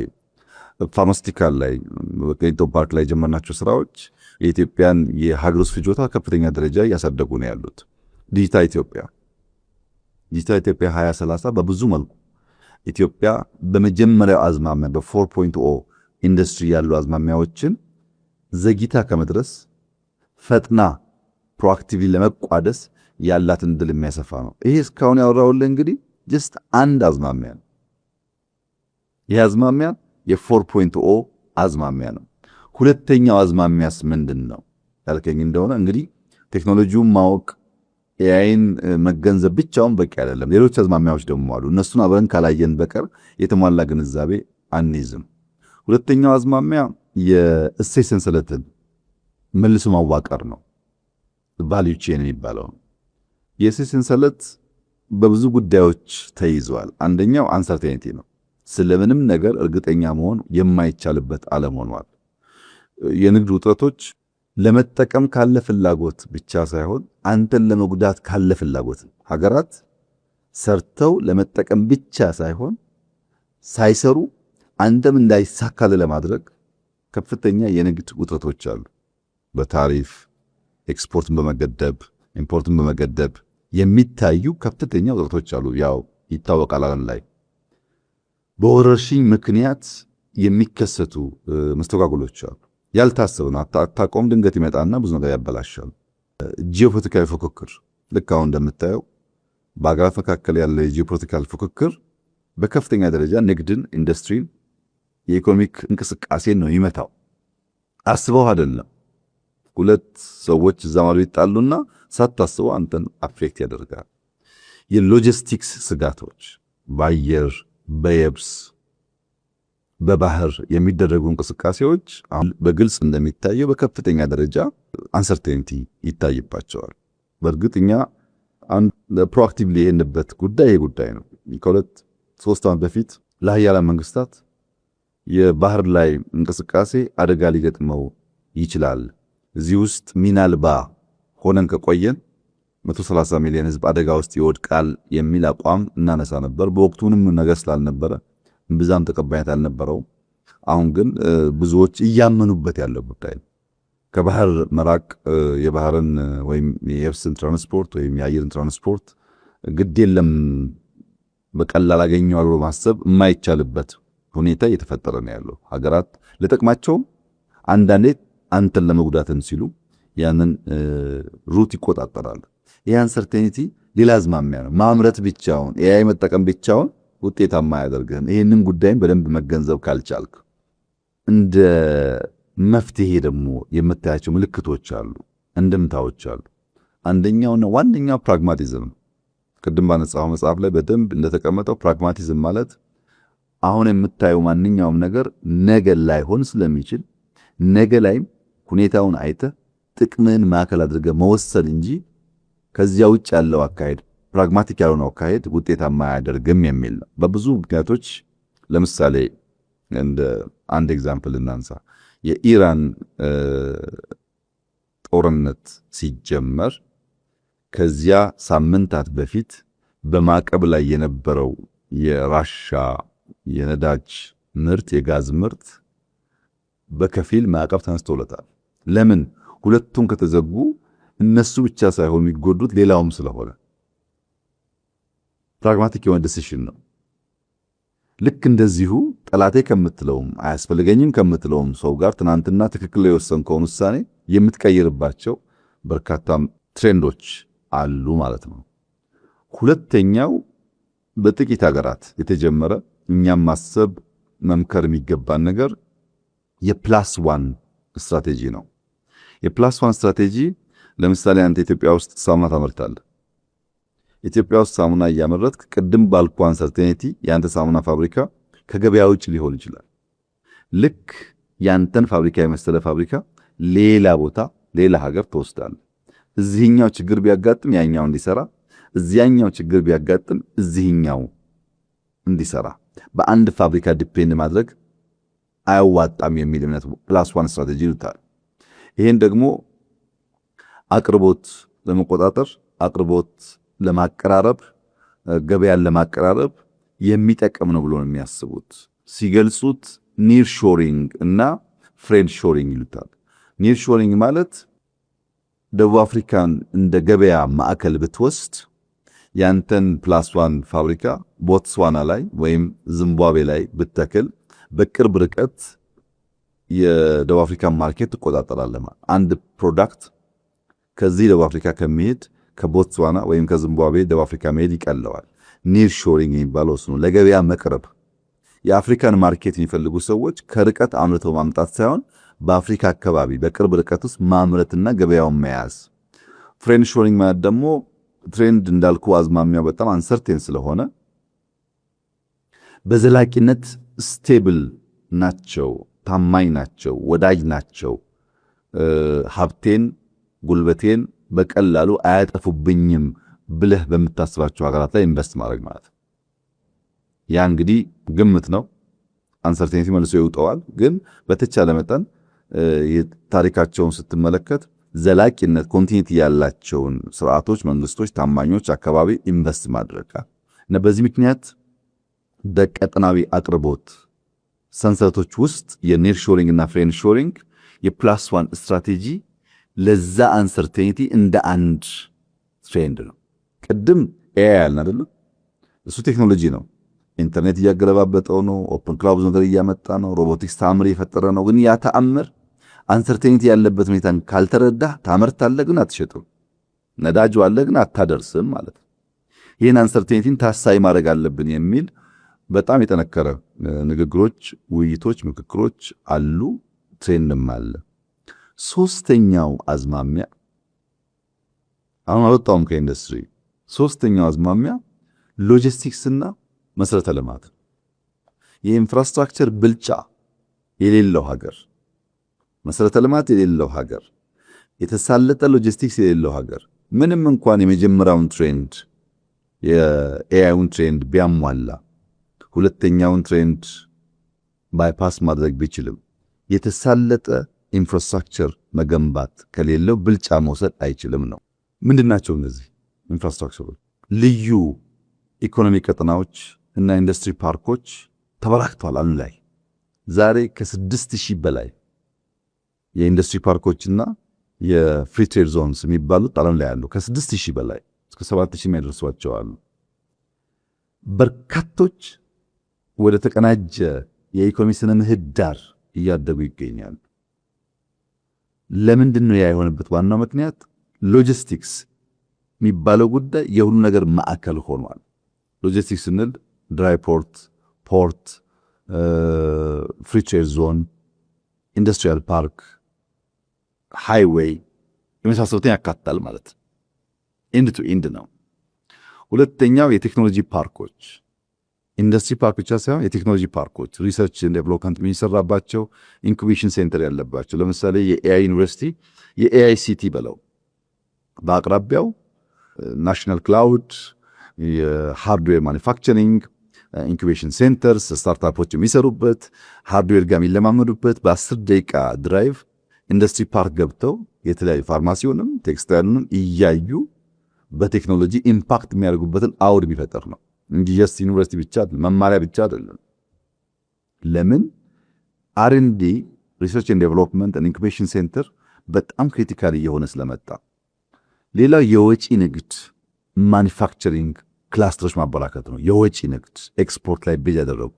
ፋርማስቲካል ላይ በኬንቶ ፓርክ ላይ የጀመርናቸው ስራዎች የኢትዮጵያን የሀገር ውስጥ ፍጆታ ከፍተኛ ደረጃ እያሳደጉ ነው ያሉት። ዲጂታል ኢትዮጵያ 2030 በብዙ መልኩ ኢትዮጵያ በመጀመሪያው አዝማሚያ በ4.0 ኢንዱስትሪ ያሉ አዝማሚያዎችን ዘግይታ ከመድረስ ፈጥና ፕሮአክቲቭሊ ለመቋደስ ያላትን እድል የሚያሰፋ ነው። ይሄ እስካሁን ያወራውልህ እንግዲህ ጀስት አንድ አዝማሚያ ነው። ይህ አዝማሚያ የ4.0 አዝማሚያ ነው። ሁለተኛው አዝማሚያስ ምንድን ነው ያልከኝ እንደሆነ እንግዲህ ቴክኖሎጂውን ማወቅ ኤአይን መገንዘብ ብቻውን በቂ አይደለም። ሌሎች አዝማሚያዎች ደግሞ አሉ። እነሱን አብረን ካላየን በቀር የተሟላ ግንዛቤ አንይዝም። ሁለተኛው አዝማሚያ የእሴት ሰንሰለትን መልሶ ማዋቀር ነው። ቫልዩ ቼን የሚባለው የእሴት ሰንሰለት በብዙ ጉዳዮች ተይዟል። አንደኛው አንሰርቴኒቲ ነው። ስለምንም ነገር እርግጠኛ መሆን የማይቻልበት ዓለም ሆኗል። የንግድ ውጥረቶች ለመጠቀም ካለ ፍላጎት ብቻ ሳይሆን አንተን ለመጉዳት ካለ ፍላጎት፣ ሀገራት ሰርተው ለመጠቀም ብቻ ሳይሆን ሳይሰሩ አንተም እንዳይሳካል ለማድረግ ከፍተኛ የንግድ ውጥረቶች አሉ። በታሪፍ ኤክስፖርትን በመገደብ ኢምፖርትን በመገደብ የሚታዩ ከፍተኛ ውጥረቶች አሉ። ያው ይታወቃል ዓለም ላይ በወረርሽኝ ምክንያት የሚከሰቱ መስተጓጎሎች አሉ። ያልታሰቡ ነው። አታቆም ድንገት ይመጣና ብዙ ነገር ያበላሻል። ጂኦፖለቲካዊ ፉክክር ልክ አሁን እንደምታየው በአገራት መካከል ያለ የጂኦፖለቲካል ፉክክር በከፍተኛ ደረጃ ንግድን፣ ኢንዱስትሪን፣ የኢኮኖሚክ እንቅስቃሴን ነው ይመታው። አስበው አይደለም። ሁለት ሰዎች እዛ ማለት ይጣሉና ሳታስበው አንተን አፌክት ያደርጋል። የሎጂስቲክስ ስጋቶች በአየር በየብስ በባህር የሚደረጉ እንቅስቃሴዎች አሁን በግልጽ እንደሚታየው በከፍተኛ ደረጃ አንሰርቴኒቲ ይታይባቸዋል። በእርግጥ እኛ ፕሮአክቲቭሊ የሄንበት ጉዳይ ነው። ከሁለት ሶስት ዓመት በፊት ለሀያላን መንግስታት የባህር ላይ እንቅስቃሴ አደጋ ሊገጥመው ይችላል፣ እዚህ ውስጥ ሚና አልባ ሆነን ከቆየን 130 ሚሊዮን ህዝብ አደጋ ውስጥ ይወድቃል የሚል አቋም እናነሳ ነበር። በወቅቱንም ነገር ስላልነበረ ብዛም ተቀባይነት አልነበረው። አሁን ግን ብዙዎች እያመኑበት ያለው ጉዳይ ነው። ከባህር መራቅ የባህርን ወይም የየብስን ትራንስፖርት ወይም የአየርን ትራንስፖርት ግድ የለም በቀላል አገኘዋል ብሎ ማሰብ የማይቻልበት ሁኔታ እየተፈጠረ ነው ያለው። ሀገራት ለጥቅማቸውም አንዳንዴ አንተን ለመጉዳትን ሲሉ ያንን ሩት ይቆጣጠራሉ። ይህ አንሰርቴኒቲ ሌላ አዝማሚያ ነው። ማምረት ብቻውን ኤአይ መጠቀም ብቻውን ውጤታማ አያደርግህም። ይህንን ጉዳይም በደንብ መገንዘብ ካልቻልክ እንደ መፍትሄ ደግሞ የምታያቸው ምልክቶች አሉ፣ እንድምታዎች አሉ። አንደኛውና ዋነኛው ፕራግማቲዝም ነው። ቅድም ባነጻው መጽሐፍ ላይ በደንብ እንደተቀመጠው ፕራግማቲዝም ማለት አሁን የምታየው ማንኛውም ነገር ነገ ላይሆን ስለሚችል ነገ ላይም ሁኔታውን አይተህ ጥቅምን ማዕከል አድርገህ መወሰን እንጂ ከዚያ ውጭ ያለው አካሄድ ፕራግማቲክ ያልሆነው አካሄድ ውጤታማ አያደርግም የሚል ነው። በብዙ ምክንያቶች ለምሳሌ እንደ አንድ ኤግዛምፕል እናንሳ። የኢራን ጦርነት ሲጀመር ከዚያ ሳምንታት በፊት በማዕቀብ ላይ የነበረው የራሻ የነዳጅ ምርት የጋዝ ምርት በከፊል ማዕቀብ ተነስቶለታል። ለምን? ሁለቱም ከተዘጉ እነሱ ብቻ ሳይሆኑ የሚጎዱት ሌላውም ስለሆነ ፕራግማቲክ የሆነ ዲሲሽን ነው። ልክ እንደዚሁ ጠላቴ ከምትለውም አያስፈልገኝም ከምትለውም ሰው ጋር ትናንትና ትክክል የወሰንከውን ውሳኔ የምትቀይርባቸው በርካታ ትሬንዶች አሉ ማለት ነው። ሁለተኛው በጥቂት ሀገራት የተጀመረ እኛም ማሰብ መምከር የሚገባን ነገር የፕላስ ዋን ስትራቴጂ ነው። የፕላስ ዋን ስትራቴጂ ለምሳሌ አንተ ኢትዮጵያ ውስጥ ሳሙና ታመርታለህ። ኢትዮጵያ ውስጥ ሳሙና እያመረትክ ቅድም ባልኩ አንሰርቴኒቲ የአንተ ሳሙና ፋብሪካ ከገበያ ውጭ ሊሆን ይችላል። ልክ ያንተን ፋብሪካ የመሰለ ፋብሪካ ሌላ ቦታ ሌላ ሀገር ትወስዳለህ። እዚህኛው ችግር ቢያጋጥም ያኛው እንዲሰራ፣ እዚያኛው ችግር ቢያጋጥም እዚህኛው እንዲሰራ በአንድ ፋብሪካ ዲፔንድ ማድረግ አያዋጣም የሚል እምነት ፕላስ ዋን ስትራቴጂ ይሉታል። ይሄን ደግሞ አቅርቦት ለመቆጣጠር አቅርቦት ለማቀራረብ ገበያን ለማቀራረብ የሚጠቅም ነው ብሎ ነው የሚያስቡት። ሲገልጹት ኒር ሾሪንግ እና ፍሬንድ ሾሪንግ ይሉታል። ኒር ሾሪንግ ማለት ደቡብ አፍሪካን እንደ ገበያ ማዕከል ብትወስድ ያንተን ፕላስ ዋን ፋብሪካ ቦትስዋና ላይ ወይም ዚምባብዌ ላይ ብትተክል በቅርብ ርቀት የደቡብ አፍሪካን ማርኬት ትቆጣጠራለህ። አንድ ፕሮዳክት ከዚህ ደቡብ አፍሪካ ከሚሄድ ከቦትስዋና ወይም ከዚምባብዌ ደቡብ አፍሪካ መሄድ ይቀለዋል። ኒር ሾሪንግ የሚባለው እሱ ነው። ለገበያ መቅረብ። የአፍሪካን ማርኬት የሚፈልጉ ሰዎች ከርቀት አምርተው ማምጣት ሳይሆን በአፍሪካ አካባቢ በቅርብ ርቀት ውስጥ ማምረትና ገበያውን መያዝ። ፍሬንድ ሾሪንግ ማለት ደግሞ ትሬንድ እንዳልኩ አዝማሚያው በጣም አንሰርቴን ስለሆነ በዘላቂነት ስቴብል ናቸው፣ ታማኝ ናቸው፣ ወዳጅ ናቸው፣ ሀብቴን ጉልበቴን በቀላሉ አያጠፉብኝም ብለህ በምታስባቸው ሀገራት ላይ ኢንቨስት ማድረግ ማለት ነው። ያ እንግዲህ ግምት ነው። አንሰርቴኒቲ መልሶ ይውጠዋል። ግን በተቻለ መጠን ታሪካቸውን ስትመለከት ዘላቂነት ኮንቲኒቲ ያላቸውን ስርዓቶች፣ መንግስቶች፣ ታማኞች አካባቢ ኢንቨስት ማድረግ እና በዚህ ምክንያት በቀጠናዊ አቅርቦት ሰንሰለቶች ውስጥ የኒር ሾሪንግ እና ፍሬንድ ሾሪንግ የፕላስ ዋን ስትራቴጂ ለዛ አንሰርቴኒቲ እንደ አንድ ትሬንድ ነው። ቅድም ኤአይ ያልን አይደለም? እሱ ቴክኖሎጂ ነው። ኢንተርኔት እያገለባበጠው ነው። ኦፕን ክላውድ ነገር እያመጣ ነው። ሮቦቲክስ ተአምር እየፈጠረ ነው። ግን ያ ተአምር አንሰርቴኒቲ ያለበት ሁኔታን ካልተረዳ ታመርታለህ ግን አትሸጥም፣ ነዳጁ አለ ግን አታደርስም ማለት ነው። ይህን አንሰርቴኒቲን ታሳይ ማድረግ አለብን የሚል በጣም የጠነከረ ንግግሮች፣ ውይይቶች፣ ምክክሮች አሉ። ትሬንድም አለ። ሶስተኛው አዝማሚያ አሁን አልወጣውም ከኢንዱስትሪ። ሶስተኛው አዝማሚያ ሎጂስቲክስና መሰረተ ልማት። የኢንፍራስትራክቸር ብልጫ የሌለው ሀገር፣ መሰረተ ልማት የሌለው ሀገር፣ የተሳለጠ ሎጂስቲክስ የሌለው ሀገር ምንም እንኳን የመጀመሪያውን ትሬንድ የኤአይውን ትሬንድ ቢያሟላ ሁለተኛውን ትሬንድ ባይፓስ ማድረግ ቢችልም የተሳለጠ ኢንፍራስትራክቸር መገንባት ከሌለው ብልጫ መውሰድ አይችልም ነው። ምንድናቸው እነዚህ ኢንፍራስትራክቸሮች? ልዩ ኢኮኖሚ ቀጠናዎች እና ኢንዱስትሪ ፓርኮች ተበራክተዋል ዓለም ላይ። ዛሬ ከ6000 በላይ የኢንዱስትሪ ፓርኮችና የፍሪ ትሬድ ዞንስ የሚባሉት ዓለም ላይ አሉ። ከ6000 በላይ እስከ 7000 የሚያደርሷቸው አሉ። በርካቶች ወደ ተቀናጀ የኢኮኖሚ ስነ ምህዳር እያደጉ ይገኛሉ። ለምንድን ነው ያ የሆነበት? ዋናው ምክንያት ሎጂስቲክስ የሚባለው ጉዳይ የሁሉ ነገር ማዕከል ሆኗል። ሎጂስቲክስ ስንል ድራይ ፖርት፣ ፖርት፣ ፍሪ ትሬድ ዞን፣ ኢንዱስትሪያል ፓርክ፣ ሃይዌይ የመሳሰሉትን ያካትታል ማለት ነው። ኢንድ ቱ ኢንድ ነው። ሁለተኛው የቴክኖሎጂ ፓርኮች፣ ኢንዱስትሪ ፓርክ ብቻ ሳይሆን የቴክኖሎጂ ፓርኮች ሪሰርች ዴቨሎፕመንት የሚሰራባቸው ኢንኩቤሽን ሴንተር ያለባቸው። ለምሳሌ የኤአይ ዩኒቨርሲቲ የኤአይ ሲቲ በለው በአቅራቢያው ናሽናል ክላውድ፣ የሃርድዌር ማኒፋክቸሪንግ ኢንኩቤሽን ሴንተርስ ስታርታፖች የሚሰሩበት ሃርድዌር ጋር የሚለማመዱበት በ10 ደቂቃ ድራይቭ ኢንዱስትሪ ፓርክ ገብተው የተለያዩ ፋርማሲውንም ቴክስታይሉንም እያዩ በቴክኖሎጂ ኢምፓክት የሚያደርጉበትን አውድ የሚፈጠር ነው እንጂ ጀስት ዩኒቨርሲቲ ብቻ መማሪያ ብቻ አይደለም። ለምን አር&ዲ ሪሰርች ኤንድ ዴቨሎፕመንት ኢንኩቤሽን ሴንተር በጣም ክሪቲካል እየሆነ ስለመጣ። ሌላው የወጪ ንግድ ማኒፋክቸሪንግ ክላስተሮች ማበራከት ነው። የወጪ ንግድ ኤክስፖርት ላይ ቤዝ ያደረጉ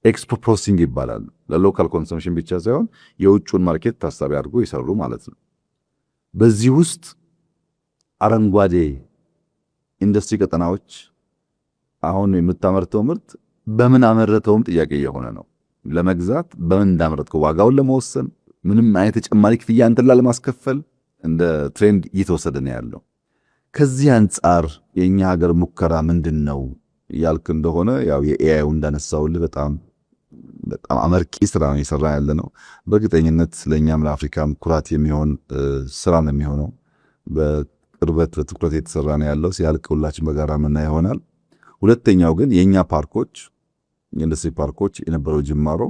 ኤክስፖርት ፕሮሰሲንግ ይባላል። ለሎካል ኮንሰምፕሽን ብቻ ሳይሆን የውጭውን ማርኬት ታሳቢ አድርጎ ይሰሩ ማለት ነው። በዚህ ውስጥ አረንጓዴ ኢንዱስትሪ ቀጠናዎች አሁን የምታመርተው ምርት በምን አመረተውም ጥያቄ እየሆነ ነው። ለመግዛት በምን እንዳመረትከው ዋጋውን ለመወሰን ምንም አይነት ተጨማሪ ክፍያ አንተን ላለማስከፈል እንደ ትሬንድ እየተወሰደ ነው ያለው። ከዚህ አንጻር የኛ ሀገር ሙከራ ምንድነው ያልክ እንደሆነ ያው የኤአይ እንዳነሳውልህ በጣም አመርቂ ስራ ነው እየሰራ ያለ ነው። በእርግጠኝነት ለኛም ለአፍሪካም ኩራት የሚሆን ስራ ነው የሚሆነው። በቅርበት በትኩረት የተሰራ ነው ያለው። ሲያልቅ ሁላችን በጋራ ምና ይሆናል። ሁለተኛው ግን የኛ ፓርኮች የኢንዱስትሪ ፓርኮች የነበረው ጅማሮ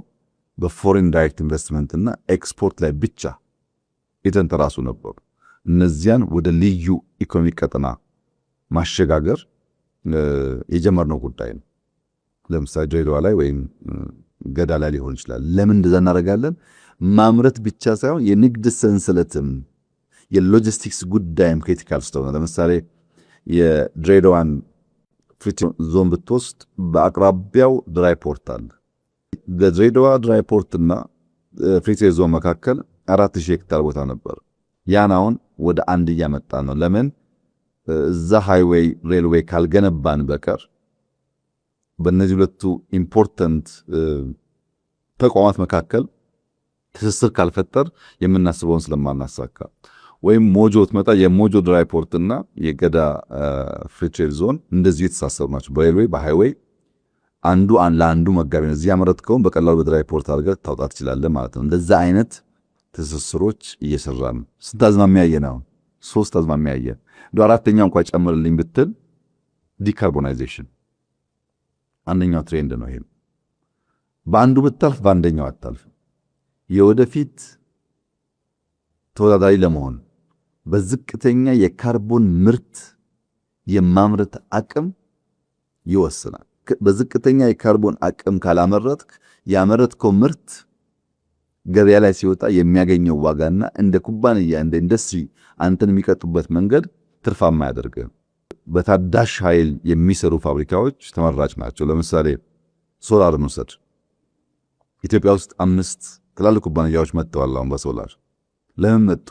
በፎሬን ዳይሬክት ኢንቨስትመንት እና ኤክስፖርት ላይ ብቻ የተንተራሱ ነበሩ። እነዚያን ወደ ልዩ ኢኮኖሚ ቀጠና ማሸጋገር የጀመርነው ጉዳይ ነው። ለምሳሌ ድሬዳዋ ላይ ወይም ገዳ ላይ ሊሆን ይችላል። ለምን እንደዛ እናደርጋለን? ማምረት ብቻ ሳይሆን የንግድ ሰንሰለትም የሎጂስቲክስ ጉዳይም ክሪቲካል ስለሆነ፣ ለምሳሌ የድሬዳዋን ፍሪ ዞን ብትወስድ በአቅራቢያው ድራይ ፖርት አለ። በድሬዳዋ ድራይ ፖርትና ፍሪ ዞን መካከል 4000 ሄክታር ቦታ ነበር። ያን አሁን ወደ አንድ እያመጣ ነው። ለምን? እዛ ሃይዌይ ሬልዌይ ካልገነባን በቀር በእነዚህ ሁለቱ ኢምፖርታንት ተቋማት መካከል ትስስር ካልፈጠር የምናስበውን ስለማናሳካ፣ ወይም ሞጆ ትመጣ የሞጆ ድራይ ፖርትና የገዳ ፍሪ ትሬድ ዞን እንደዚሁ የተሳሰሩ ናቸው። በሬልዌይ በሃይዌይ አንዱ ለአንዱ መጋቢ ነው። እዚህ ያመረትከውን በቀላሉ በድራይ ፖርት አድርገህ ታውጣት ትችላለህ ማለት ነው። እንደዛ አይነት ትስስሮች እየሰራን ነው። ስንት አዝማሚያ ያየን? አሁን 3 አዝማሚያ ያየን። አራተኛው እንኳን ጨምርልኝ ብትል ዲካርቦናይዜሽን አንደኛው ትሬንድ ነው። ይሄም በአንዱ ብታልፍ በአንደኛው አታልፍ። የወደፊት ተወዳዳሪ ለመሆን በዝቅተኛ የካርቦን ምርት የማምረት አቅም ይወስናል። በዝቅተኛ የካርቦን አቅም ካላመረትክ ያመረትከው ምርት ገበያ ላይ ሲወጣ የሚያገኘው ዋጋና እንደ ኩባንያ እንደ ኢንዱስትሪ አንተን የሚቀጡበት መንገድ ትርፋማ ያደርግህ። በታዳሽ ኃይል የሚሰሩ ፋብሪካዎች ተመራጭ ናቸው። ለምሳሌ ሶላር እንውሰድ። ኢትዮጵያ ውስጥ 5 ትላልቅ ኩባንያዎች መጥተዋል አሁን በሶላር። ለምን መጡ?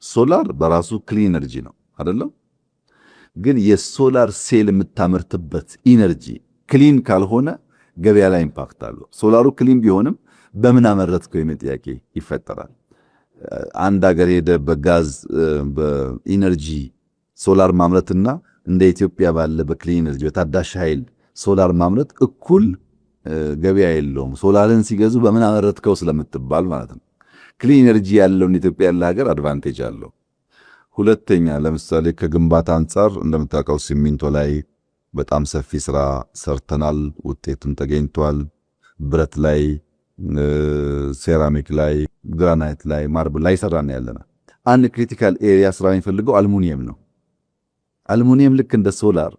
ሶላር በራሱ ክሊን ኤነርጂ ነው አይደለም? ግን የሶላር ሴል የምታመርትበት ኢነርጂ ክሊን ካልሆነ ገበያ ላይ ኢምፓክት አለው። ሶላሩ ክሊን ቢሆንም በምን አመረትከው የሚል ጥያቄ ይፈጠራል። አንድ ሀገር ሄደ በጋዝ በኢነርጂ ሶላር ማምረትና እንደ ኢትዮጵያ ባለ በክሊን ኤነርጂ በታዳሽ ኃይል ሶላር ማምረት እኩል ገበያ የለውም። ሶላርን ሲገዙ በምን አመረትከው ስለምትባል ማለት ነው። ክሊን ኤነርጂ ያለውን ኢትዮጵያ ያለ ሀገር አድቫንቴጅ አለው። ሁለተኛ ለምሳሌ ከግንባታ አንጻር እንደምታውቀው ሲሚንቶ ላይ በጣም ሰፊ ስራ ሰርተናል፣ ውጤቱም ተገኝቷል። ብረት ላይ፣ ሴራሚክ ላይ፣ ግራናይት ላይ፣ ማርብል ላይ ሰራን ያለና አንድ ክሪቲካል ኤሪያ ስራ የሚፈልገው አልሙኒየም ነው። አልሙኒየም ልክ እንደ ሶላር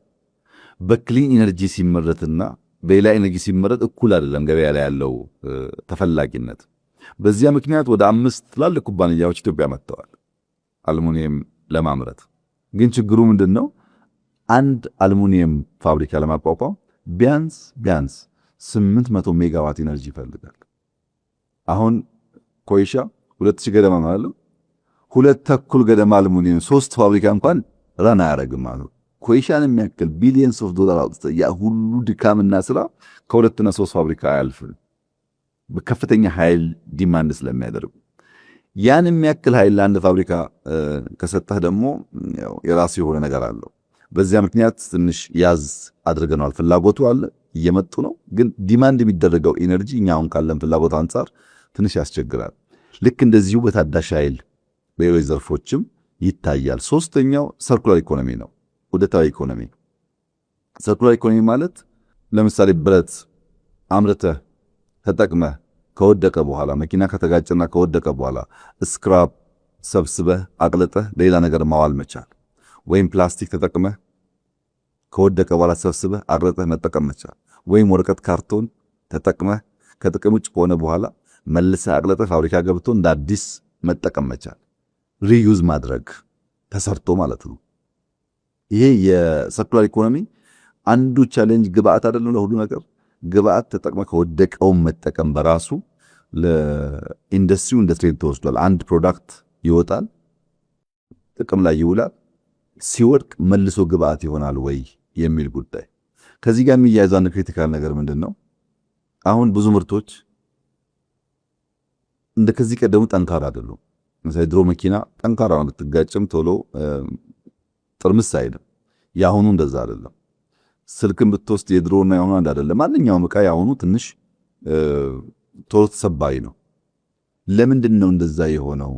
በክሊን ኢነርጂ ሲመረትና በሌላ ኢነርጂ ሲመረት እኩል አይደለም ገበያ ላይ ያለው ተፈላጊነት። በዚያ ምክንያት ወደ 5 ትላልቅ ኩባንያዎች ኢትዮጵያ መጥተዋል አልሙኒየም ለማምረት። ግን ችግሩ ምንድነው? አንድ አልሙኒየም ፋብሪካ ለማቋቋም ቢያንስ 800 ሜጋዋት ኢነርጂ ይፈልጋል። አሁን ኮይሻ 2000 ገደማ ማለት ነው። 2.2 ገደማ አልሙኒየም 3 ፋብሪካ እንኳን ረና አያደርግም ማለት ነው። ኮይሻን የሚያክል ቢሊየንስ ኦፍ ዶላር አውጥቶ ያ ሁሉ ድካምና ስራ ከ2 እና 3 ፋብሪካ አያልፍም። በከፍተኛ ኃይል ዲማንድ ስለሚያደርጉ ያን የሚያክል ኃይል ለአንድ ፋብሪካ ከሰጠህ ደግሞ የራሱ የሆነ ነገር አለው። በዚያ ምክንያት ትንሽ ያዝ አድርገናል። ፍላጎቱ አለ፣ እየመጡ ነው። ግን ዲማንድ የሚደረገው ኢነርጂ እኛ አሁን ካለን ፍላጎት አንጻር ትንሽ ያስቸግራል። ልክ እንደዚሁ በታዳሽ ኃይል በሌሎች ዘርፎችም ይታያል። ሶስተኛው ሰርኩላር ኢኮኖሚ ነው፣ ውደታዊ ኢኮኖሚ። ሰርኩላር ኢኮኖሚ ማለት ለምሳሌ ብረት አምርተህ ተጠቅመህ ከወደቀ በኋላ መኪና ከተጋጨና ከወደቀ በኋላ ስክራፕ ሰብስበህ አቅልጠህ ሌላ ነገር ማዋል መቻል፣ ወይም ፕላስቲክ ተጠቅመህ ከወደቀ በኋላ ሰብስበህ አቅልጠህ መጠቀም መቻል፣ ወይም ወረቀት ካርቶን ተጠቅመህ ከጥቅም ውጭ ከሆነ በኋላ መልሰህ አቅልጠህ ፋብሪካ ገብቶ እንደ አዲስ መጠቀም መቻል፣ ሪዩዝ ማድረግ ተሰርቶ ማለት ነው። ይሄ የሰርኩላር ኢኮኖሚ አንዱ ቻሌንጅ ግብአት አይደለም ለሁሉ ነገር። ግብአት ተጠቅመህ ከወደቀው መጠቀም በራሱ ለኢንዱስትሪው እንደ ትሬንድ ተወስዷል። አንድ ፕሮዳክት ይወጣል፣ ጥቅም ላይ ይውላል፣ ሲወድቅ መልሶ ግብአት ይሆናል ወይ የሚል ጉዳይ። ከዚህ ጋር የሚያያዝ አንድ ክሪቲካል ነገር ምንድነው? አሁን ብዙ ምርቶች እንደ ከዚህ ቀደሙ ጠንካራ አይደሉም። ለምሳሌ ድሮ መኪና ጠንካራ ነው፣ ብትጋጭም ቶሎ ጥርምስ አይልም። ያሁኑ እንደዛ አይደለም። ስልክን ብትወስድ የድሮና ያሁኑ አንድ አይደለም። ማንኛውም ዕቃ ያሁኑ ትንሽ ቶሎ ተሰባሪ ነው። ለምንድን ነው እንደዛ የሆነው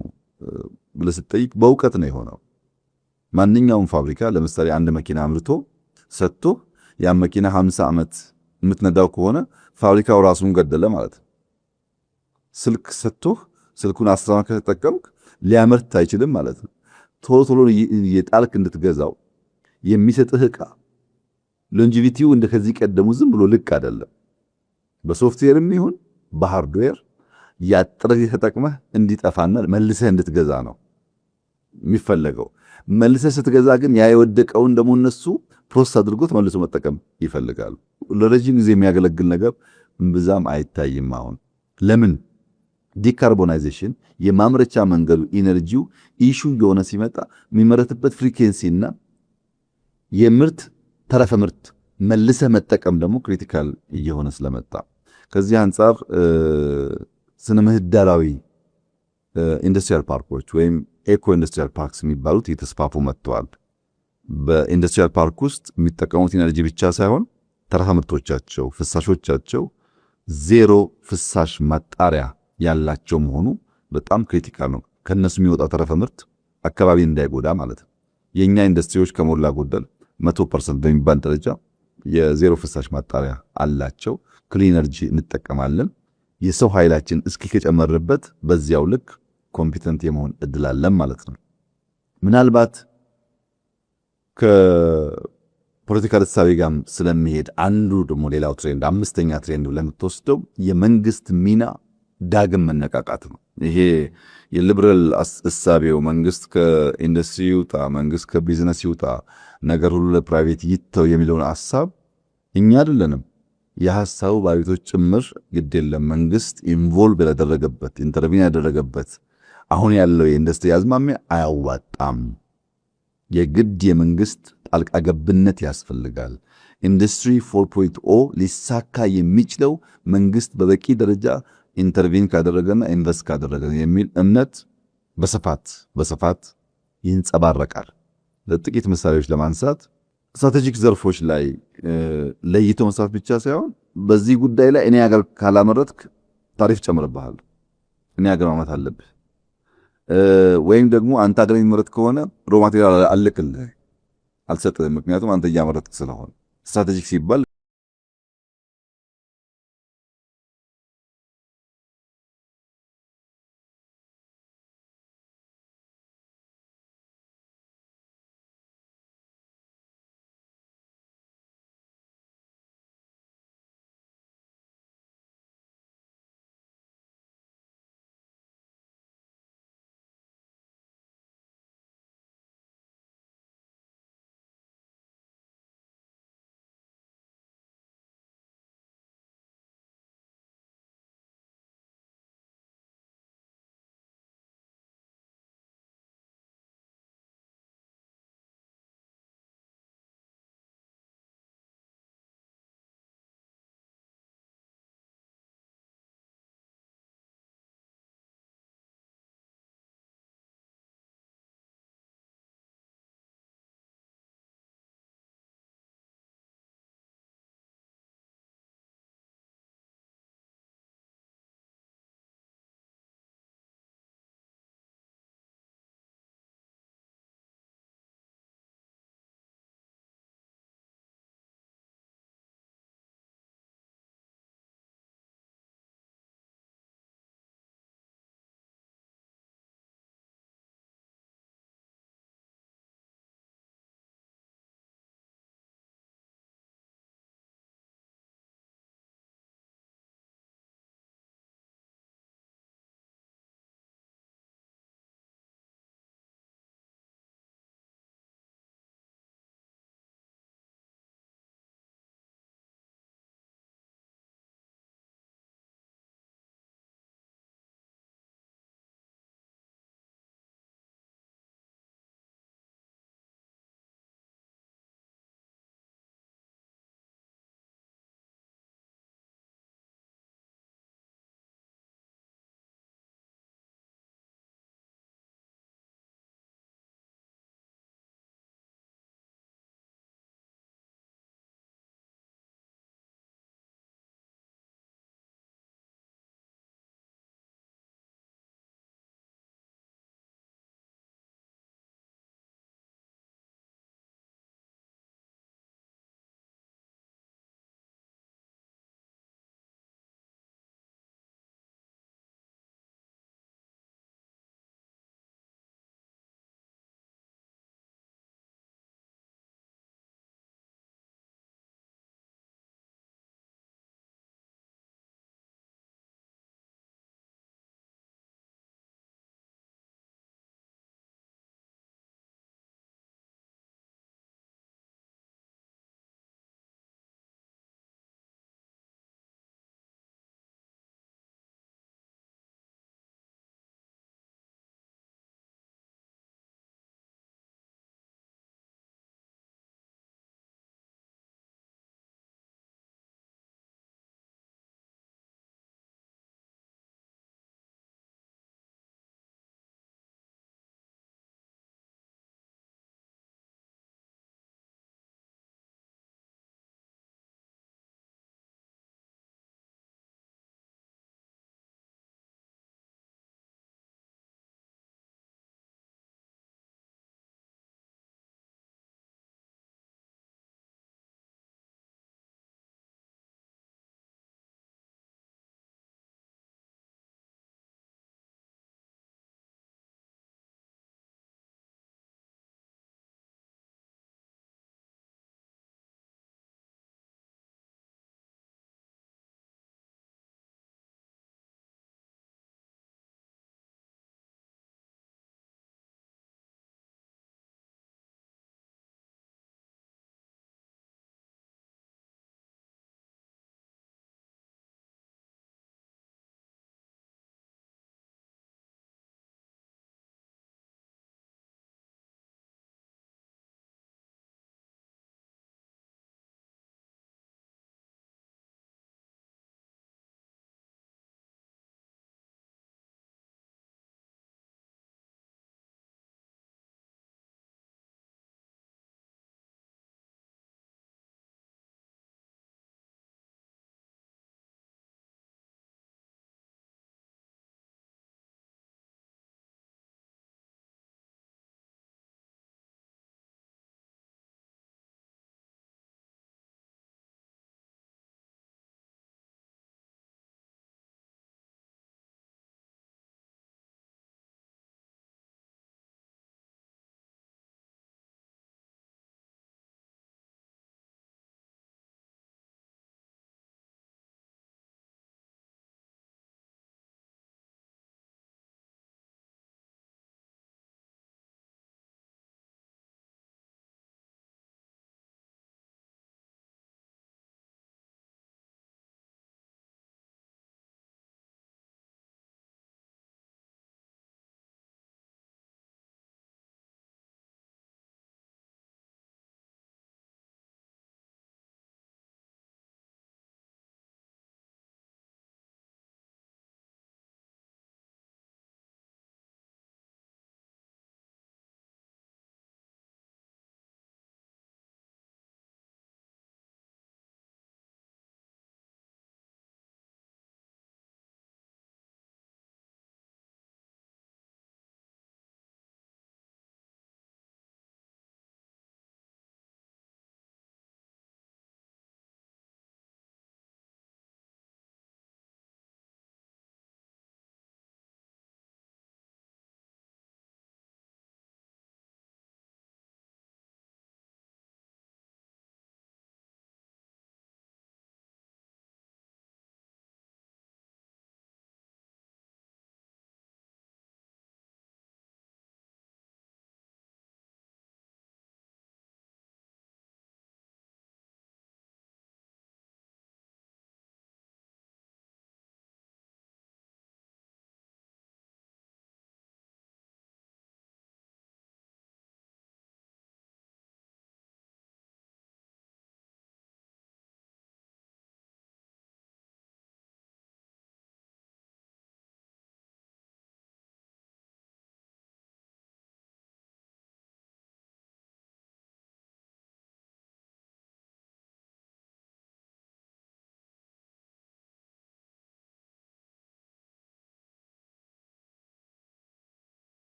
ብለህ ስትጠይቅ በእውቀት ነው የሆነው። ማንኛውም ፋብሪካ ለምሳሌ አንድ መኪና አምርቶ ሰጥቶ ያ መኪና 50 ዓመት የምትነዳው ከሆነ ፋብሪካው ራሱን ገደለ ማለት ነው። ስልክ ሰጥቶ ስልኩን 10 ዓመት ከተጠቀምክ ሊያመርት አይችልም ማለት ነው። ቶሎ ቶሎ የጣልክ እንድትገዛው የሚሰጥህ ዕቃ ሎንጂቪቲው እንደ ከዚህ ቀደሙ ዝም ብሎ ልክ አይደለም። በሶፍትዌርም ይሁን በሃርድዌር ያጥረ ተጠቅመህ እንዲጠፋና መልሰህ እንድትገዛ ነው የሚፈለገው። መልሰህ ስትገዛ ግን ያ የወደቀውን ደግሞ እነሱ ፕሮሰስ አድርጎት መልሶ መጠቀም ይፈልጋሉ። ለረጅም ጊዜ የሚያገለግል ነገር ብዛም አይታይም። አሁን ለምን ዲካርቦናይዜሽን የማምረቻ መንገዱ ኢነርጂው ኢሹ የሆነ ሲመጣ የሚመረትበት ፍሪኩዌንሲና የምርት ተረፈ ምርት መልሰ መጠቀም ደግሞ ክሪቲካል እየሆነ ስለመጣ ከዚህ አንጻር ስነ ምህዳራዊ ኢንዱስትሪያል ፓርኮች ወይም ኤኮ ኢንዱስትሪያል ፓርክስ የሚባሉት እየተስፋፉ መጥተዋል። በኢንዱስትሪያል ፓርክ ውስጥ የሚጠቀሙት ኢነርጂ ብቻ ሳይሆን ተረፈ ምርቶቻቸው፣ ፍሳሾቻቸው ዜሮ ፍሳሽ ማጣሪያ ያላቸው መሆኑ በጣም ክሪቲካል ነው። ከነሱ የሚወጣው ተረፈ ምርት አካባቢ እንዳይጎዳ ማለት ነው። የኛ ኢንዱስትሪዎች ከሞላ ጎደል 100% በሚባል ደረጃ የዜሮ ፍሳሽ ማጣሪያ አላቸው። ክሊን ኤነርጂ እንጠቀማለን። የሰው ኃይላችን እስኪ ከጨመረበት በዚያው ልክ ኮምፒተንት የመሆን እድል አለን ማለት ነው። ምናልባት ከፖለቲካል እሳቤ ጋር ስለሚሄድ አንዱ ደግሞ ሌላው ትሬንድ 5ኛ ትሬንድ ለምትወስደው የመንግስት ሚና ዳግም መነቃቃት ነው። ይሄ የሊበራል እሳቤው መንግስት ከኢንዱስትሪ ይውጣ፣ መንግስት ከቢዝነስ ይውጣ፣ ነገር ሁሉ ለፕራይቬት ይተው የሚለውን ሐሳብ እኛ አይደለንም የሐሳቡ ባለቤቶች ጭምር ግድ የለም መንግስት ኢንቮልቭ ያደረገበት ኢንተርቪን ያደረገበት አሁን ያለው የኢንዱስትሪ አዝማሚያ አያዋጣም፣ የግድ የመንግስት ጣልቃ ገብነት ያስፈልጋል። ኢንዱስትሪ 4.0 ሊሳካ የሚችለው መንግስት በበቂ ደረጃ ኢንተርቪን ካደረገና ኢንቨስት ካደረገ የሚል እምነት በስፋት ይንጸባረቃል። ለጥቂት ምሳሌዎች ለማንሳት ስትራቴጂክ ዘርፎች ላይ ለይቶ መስራት ብቻ ሳይሆን በዚህ ጉዳይ ላይ እኔ ሀገር ካላመረትክ ታሪፍ ጨምርብሃል፣ እኔ ሀገር ማምረት አለብህ፣ ወይም ደግሞ አንተ ሀገር የሚመረት ከሆነ ሮ ማቴሪያል አልክልህ አልሰጥህም፣ ምክንያቱም አንተ እያመረትክ ስለሆነ ስትራቴጂክ ሲባል